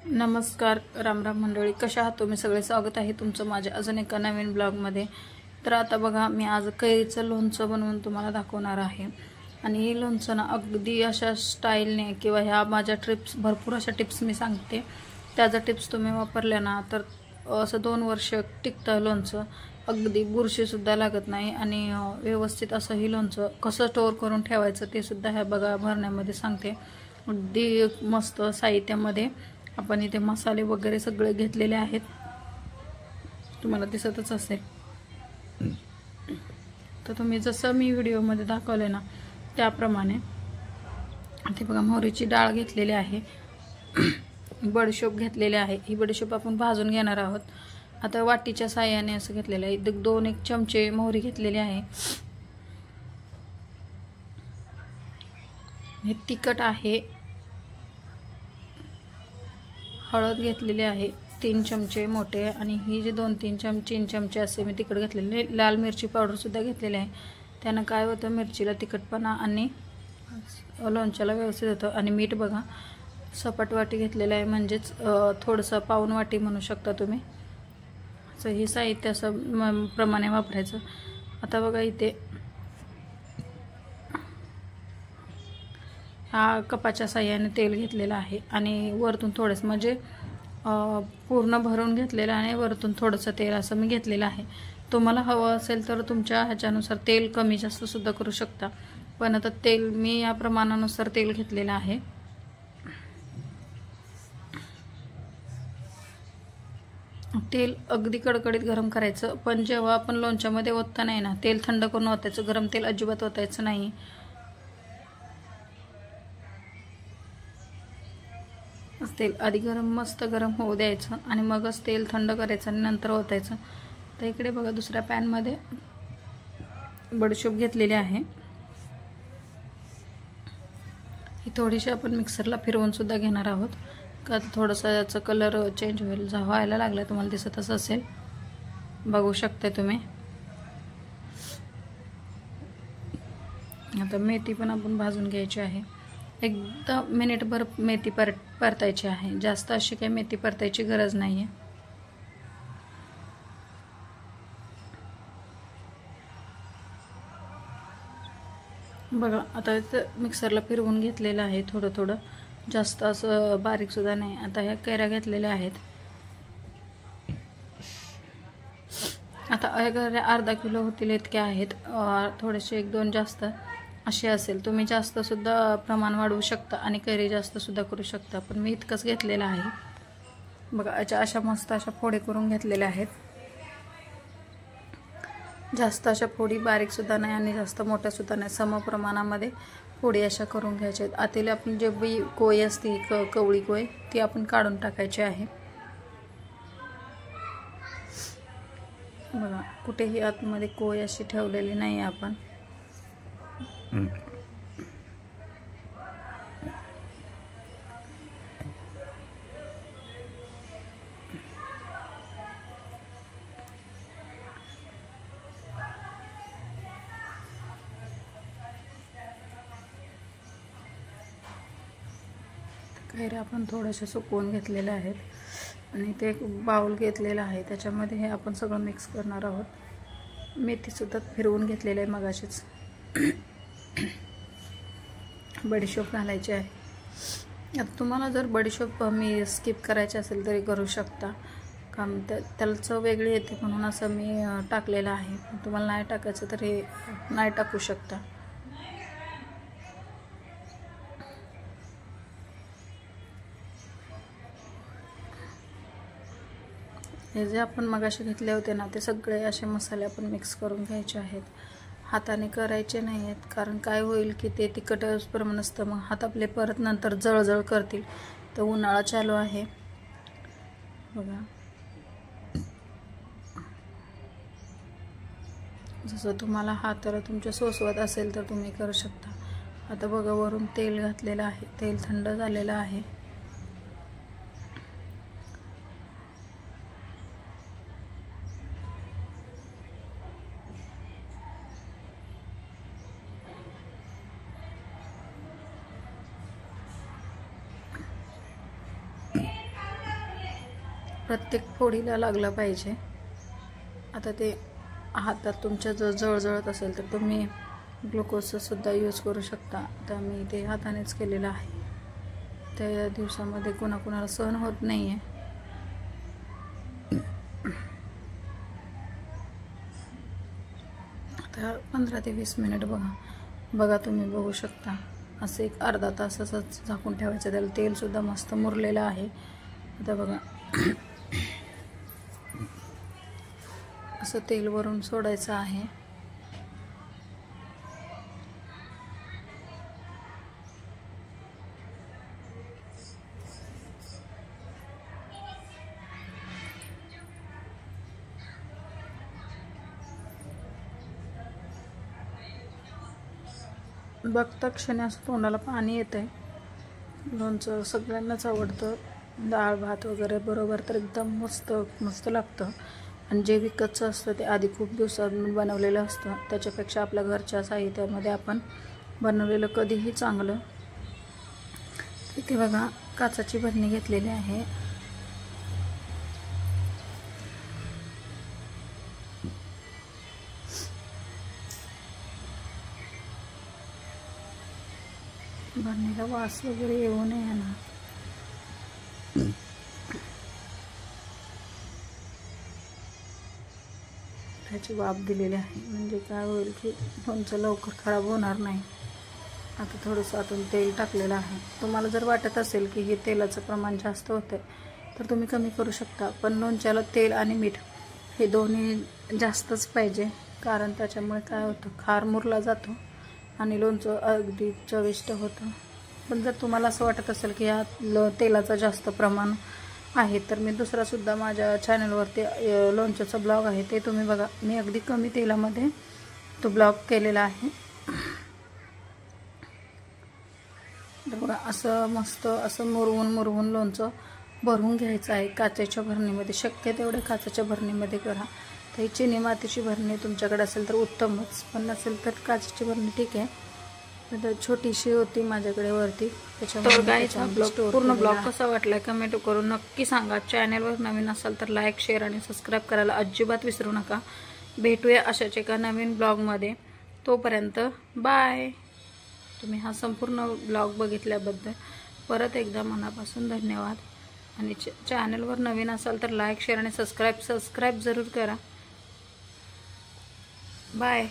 नमस्कार, रामराम मंडळी. कशा आहात तुम्ही सगळे? स्वागत आहे तुमचं माझ्या अजून एका नवीन ब्लॉगमध्ये. तर आता बघा, मी आज कैरीचं लोणचं बनवून तुम्हाला दाखवणार आहे. आणि हे लोणचं ना अगदी अशा स्टाईलने किंवा ह्या माझ्या भरपूर अशा टिप्स मी सांगते. त्या जर टिप्स तुम्ही वापरल्या ना तर असं 2 वर्ष टिकतं लोणचं. अगदी बुरशीसुद्धा लागत नाही आणि व्यवस्थित असं ही लोणचं कसं स्टोअर करून ठेवायचं ते सुद्धा ह्या बघा भरण्यामध्ये सांगते. अगदी मस्त साहित्यामध्ये आपण इथे मसाले वगैरे सगळे घेतलेले आहेत, तुम्हाला दिसतच असेल. तर तुम्ही जसं मी व्हिडिओमध्ये दाखवले ना त्याप्रमाणे ते बघा, मोहरीची डाळ घेतलेली आहे, बडीशोप घेतलेले आहे. ही बडीशोप आपण भाजून घेणार आहोत. आता वाटीच्या साह्याने असं घेतलेलं आहे. 2-1 चमचे मोहरी घेतलेली आहे. हे तिखट आहे. हळद घेतलेली आहे 3 चमचे मोठे, आणि ही जे 2-3 चमचे असे मी तिखट घेतलेले. लाल मिरची पावडरसुद्धा घेतलेली आहे. त्यानं काय होतं, मिरचीला तिखटपणा आणि लोणच्याला व्यवस्थित होतं. आणि मीठ बघा, सपाट वाटी घेतलेलं आहे, म्हणजेच थोडंसं पाऊण वाटी म्हणू शकता तुम्ही. असं हे साहित्य असं प्रमाणे वापरायचं. आता बघा, इथे हा कपाच्या साह्याने तेल घेतलेलं आहे आणि वरतून थोडंसं, म्हणजे पूर्ण भरून घेतलेलं आणि वरतून थोडंसं तेल असं मी घेतलेलं आहे. तुम्हाला हवं असेल तर तुमच्या ह्याच्यानुसार तेल कमी जास्त सुद्धा करू शकता, पण आता तेल मी या प्रमाणानुसार तेल घेतलेलं आहे. तेल अगदी कडकडीत गरम करायचं, पण जेव्हा आपण लोणच्यामध्ये ओतता नाही ना, तेल थंड करून ओतायचं. गरम तेल अजिबात ओतायचं नाही. तेल आधी मस्त गरम होऊ द्यायचं आणि मगच तेल थंड करायचं आणि नंतर ओतायचं. तर इकडे बघा, दुसऱ्या पॅनमध्ये बडीशोप घेतलेली आहे. ही थोडीशी आपण मिक्सरला फिरवून सुद्धा घेणार आहोत, का थोडंसं याचा कलर चेंज व्हायला लागला. तुम्हाला दिसतच असेल, बघू शकता तुम्ही. आता मेथी पण आपण भाजून घ्यायची आहे. एकदम मिनिटभर मेथी परतायची आहे. जास्त अशी काही मेथी परतायची गरज नाही आहे. बघा, आता इथं मिक्सरला फिरवून घेतलेलं आहे थोडं, जास्त असं बारीकसुद्धा नाही. आता ह्या कैऱ्या घेतलेल्या आहेत. आता अर्धा किलो होतील इतके आहेत. थोडेसे 1-2 जास्त असे असेल. तुम्ही जास्तसुद्धा प्रमाण वाढवू शकता आणि कैरी जास्तसुद्धा करू शकता, पण मी इतकंच घेतलेलं आहे. बघा, अशा मस्त अशा फोडी करून घेतलेल्या आहेत. जास्त अशा फोडी बारीकसुद्धा नाही आणि जास्त मोठ्यासुद्धा नाही, सम प्रमाणामध्ये फोडी अशा करून घ्यायच्या आहेत. आतील आपण जे बी कोय असते, कवळी कोय, ती आपण काढून टाकायची आहे. बघा, कुठेही आतमध्ये कोय अशी ठेवलेली नाही आपण. कैऱ्या आपण थोड्याशा सुकवून घेतलेल्या आहेत आणि ते एक बाउल घेतलेला आहे, त्याच्यामध्ये हे आपण सगळं मिक्स करणार आहोत. मेथीसुद्धा फिरवून घेतलेलं आहे मगाशीच. बडीशोप घालायची आहे. आता तुम्हाला जर बडीशोप मी स्किप करायची असेल तरी करू शकता, कारण त्याला चव वेगळी येते म्हणून असं मी टाकलेलं आहे. तुम्हाला नाही टाकायचं तरी नाही टाकू शकता. हे जे आपण मगाशी घेतले होते ना, ते सगळे असे मसाले आपण मिक्स करून घ्यायचे आहेत. हाताने करायचे नाही आहेत, कारण काय होईल की ते तिखट प्रमाण असतं, मग हात आपले परत नंतर जळजळ करतील. तर उन्हाळा चालू आहे बघा, जसं तुम्हाला हाताला तुमच्या सोसवत असेल तर तुम्ही करू शकता. आता बघा, वरून तेल घातलेलं आहे, तेल थंड झालेलं आहे. प्रत्येक फोडीला लागलं पाहिजे. आता ते हातात तुमच्या जर जळजळत असेल तर तुम्ही ग्लुकोजचा सुद्धा यूज करू शकता. आता मी ते हातानेच केलेलं आहे. त्या दिवसामध्ये कोणाकोणाला सहन होत नाही आहे. आता 15 ते 20 मिनिट बघा तुम्ही बघू शकता. असं एक अर्धा तास असंच झाकून ठेवायचं. त्याला तेलसुद्धा मस्त मुरलेलं आहे. आता बघा असं तेल वरून सोडायचं आहे. बघता क्षणी असं तोंडाला पाणी येतंय. लोणचं सगळ्यांनाच आवडतं. डाळ भात वगैरे बरोबर तर एकदम मस्त लागतं. आणि जे विकतचं असतं ते आधी खूप दिवसांनी बनवलेलं असतं. त्याच्यापेक्षा आपल्या घरच्या साहित्यामध्ये आपण बनवलेलं कधीही चांगलं. इथे बघा काचाची भरणी घेतलेली आहे. भरणीला वास वगैरे येऊ नये ना. त्याची वाफ दिलेली आहे म्हणजे काय होईल की लोणचं लवकर खराब होणार नाही. आता थोडंसं आतून तेल टाकलेलं आहे. तुम्हाला जर वाटत असेल की हे तेलाचं प्रमाण जास्त होतं तर तुम्ही कमी करू शकता. पण लोणच्याला तेल आणि मीठ हे दोन्ही जास्तच पाहिजे. कारण त्याच्यामुळे काय होतं, खार मुरला जातो आणि लोणचं अगदी चविष्ट होतं. पण जर तुम्हाला असं वाटत असेल की या तेलाचं जास्त प्रमाण आहे तर मी दुसरासुद्धा माझ्या चॅनलवरती लोणच्याचा ब्लॉग आहे, ते तुम्ही बघा. मी अगदी कमी तेलामध्ये तो ब्लॉग केलेला आहे. तर बघा असं मस्त असं मुरवून लोणचं भरून घ्यायचं आहे काचेच्या भरणीमध्ये. शक्य तेवढे काचेच्या भरणीमध्ये करा. तर ही चिनी मातीची भरणी तुमच्याकडे असेल तर उत्तमच, पण नसेल तर काचेची भरणी ठीक आहे. तर छोटीशी होती माझ्याकडे वरती, त्याच्यामुळे पूर्ण ब्लॉग कसा वाटला कमेंट करून नक्की सांगा. चॅनलवर नवीन असाल तर लाईक शेअर आणि सबस्क्राईब करायला अजिबात विसरू नका. भेटूया अशाच एका नवीन ब्लॉगमध्ये. तोपर्यंत बाय. तुम्ही हा संपूर्ण ब्लॉग बघितल्याबद्दल परत एकदा मनापासून धन्यवाद. आणि चॅनलवर नवीन असाल तर लाईक शेअर आणि सबस्क्राईब जरूर करा. बाय.